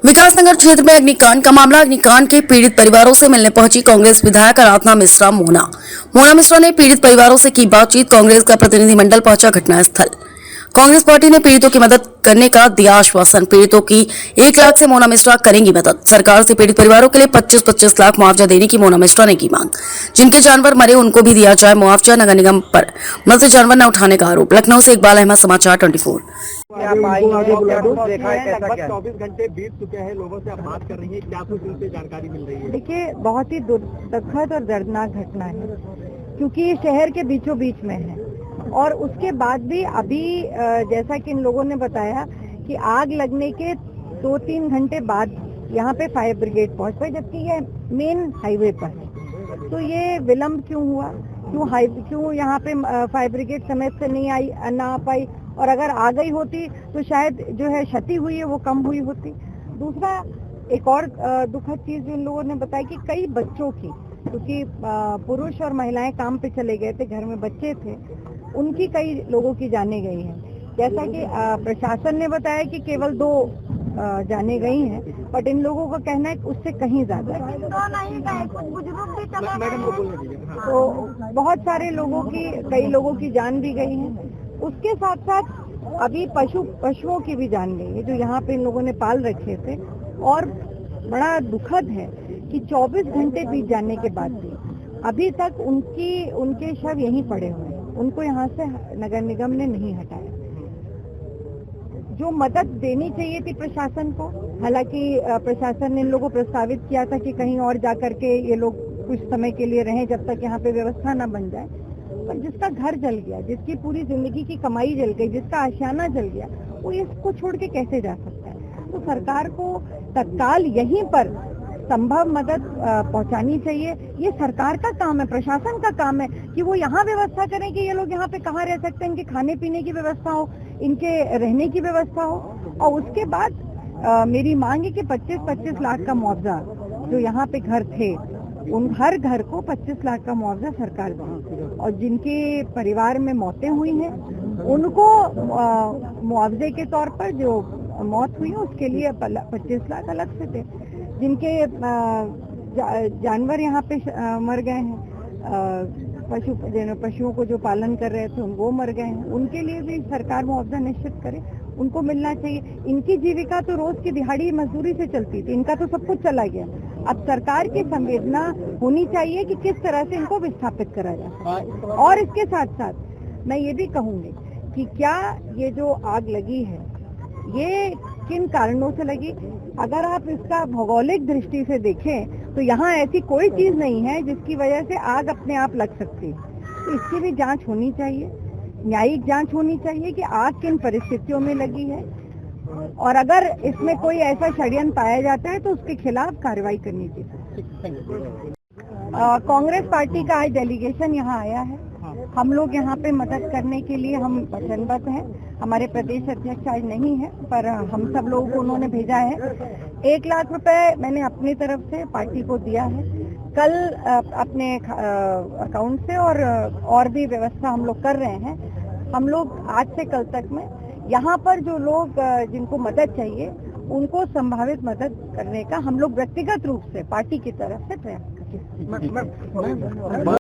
विकासनगर क्षेत्र में अग्निकांड का मामला। अग्निकांड के पीड़ित परिवारों से मिलने पहुंची कांग्रेस विधायक आराधना मिश्रा मोना मिश्रा ने पीड़ित परिवारों से की बातचीत। कांग्रेस का प्रतिनिधिमंडल पहुंचा घटनास्थल। कांग्रेस पार्टी ने पीड़ितों की मदद करने का दिया आश्वासन। पीड़ितों की 1 लाख से मोना मिश्रा करेंगी मदद। सरकार से पीड़ित परिवारों के लिए 25-25 लाख मुआवजा देने की मोना मिश्रा ने की मांग। जिनके जानवर मरे उनको भी दिया जाए मुआवजा। नगर निगम पर मृत जानवर न उठाने का आरोप। लखनऊ से इकबाल अहमद, समाचार 24। लगभग 24 घंटे बीत चुके हैं, लोगों से आप बात कर रही हैं, क्या कुछ उनसे जानकारी मिल रही है? देखिए, बहुत ही दुखद और दर्दनाक घटना है, क्योंकि ये शहर के बीचों बीच में है। और उसके बाद भी अभी जैसा कि इन लोगों ने बताया कि आग लगने के 2-3 घंटे बाद यहाँ पे फायर ब्रिगेड पहुंच पाई, जबकि ये मेन हाईवे पर है। तो ये विलम्ब क्यों हुआ? क्यों यहाँ पे फायर ब्रिगेड समय से नहीं ना आ पाई? और अगर आ गई होती तो शायद जो है क्षति हुई है वो कम हुई होती। दूसरा, एक और दुखद चीज जो इन लोगों ने बताया कि कई बच्चों की, क्योंकि पुरुष और महिलाएं काम पे चले गए थे, घर में बच्चे थे, उनकी कई लोगों की जाने गई हैं। जैसा कि प्रशासन ने बताया कि केवल 2 जाने गई हैं, बट इन लोगों का कहना है कि उससे कहीं ज्यादा है। तो बहुत सारे लोगों की, कई लोगों की जान भी गई है। उसके साथ साथ अभी पशुओं की भी जान गई है, जो यहाँ पे इन लोगों ने पाल रखे थे। और बड़ा दुखद है कि 24 घंटे बीत जाने के बाद भी अभी तक उनके शव यहीं पड़े हुए हैं। उनको यहाँ से नगर निगम ने नहीं हटाया। जो मदद देनी चाहिए थी प्रशासन को, हालांकि प्रशासन ने इन लोगों को प्रस्तावित किया था कि कहीं और जाकर के ये लोग कुछ समय के लिए रहें जब तक यहाँ पे व्यवस्था न बन जाए। पर जिसका घर जल गया, जिसकी पूरी जिंदगी की कमाई जल गई, जिसका आशियाना जल गया, वो इसको छोड़ के कैसे जा सकता है? तो सरकार को तत्काल यहीं पर संभव मदद पहुंचानी चाहिए। ये सरकार का काम है, प्रशासन का काम है कि वो यहाँ व्यवस्था करें कि ये लोग यहाँ पे कहाँ रह सकते हैं, इनके खाने पीने की व्यवस्था हो, इनके रहने की व्यवस्था हो। और उसके बाद मेरी मांग है कि 25-25 लाख का मुआवजा, जो यहाँ पे घर थे उन हर घर को 25 लाख का मुआवजा सरकार दे। और जिनके परिवार में मौतें हुई हैं उनको मुआवजे के तौर पर जो मौत हुई है उसके लिए 25 लाख अलग से दे। जिनके जानवर यहाँ पे मर गए हैं, पशुओं को जो पालन कर रहे थे वो मर गए हैं, उनके लिए भी सरकार मुआवजा निश्चित करे, उनको मिलना चाहिए। इनकी जीविका तो रोज की दिहाड़ी मजदूरी से चलती थी, इनका तो सब कुछ चला गया। अब सरकार की संवेदना होनी चाहिए कि किस तरह से इनको विस्थापित करा जाए। और इसके साथ साथ मैं ये भी कहूंगी कि क्या ये जो आग लगी है ये किन कारणों से लगी? अगर आप इसका भौगोलिक दृष्टि से देखें तो यहाँ ऐसी कोई चीज नहीं है जिसकी वजह से आग अपने आप लग सकती है। तो इसकी भी जांच होनी चाहिए, न्यायिक जांच होनी चाहिए कि आग किन परिस्थितियों में लगी है। और अगर इसमें कोई ऐसा षड्यंत्र पाया जाता है तो उसके खिलाफ कार्रवाई करनी चाहिए। कांग्रेस पार्टी का आज डेलीगेशन यहाँ आया है। हम लोग यहाँ पे मदद करने के लिए हम वचनबद्ध हैं। हमारे प्रदेश अध्यक्ष आज नहीं है, पर हम सब लोगों को उन्होंने भेजा है। 1 लाख रुपए मैंने अपनी तरफ से पार्टी को दिया है। कल अपने अकाउंट से और भी व्यवस्था हम लोग कर रहे हैं। हम लोग आज से कल तक में यहाँ पर जो लोग जिनको मदद चाहिए उनको संभावित मदद करने का हम लोग व्यक्तिगत रूप से पार्टी की तरफ से प्रयास करेंगे।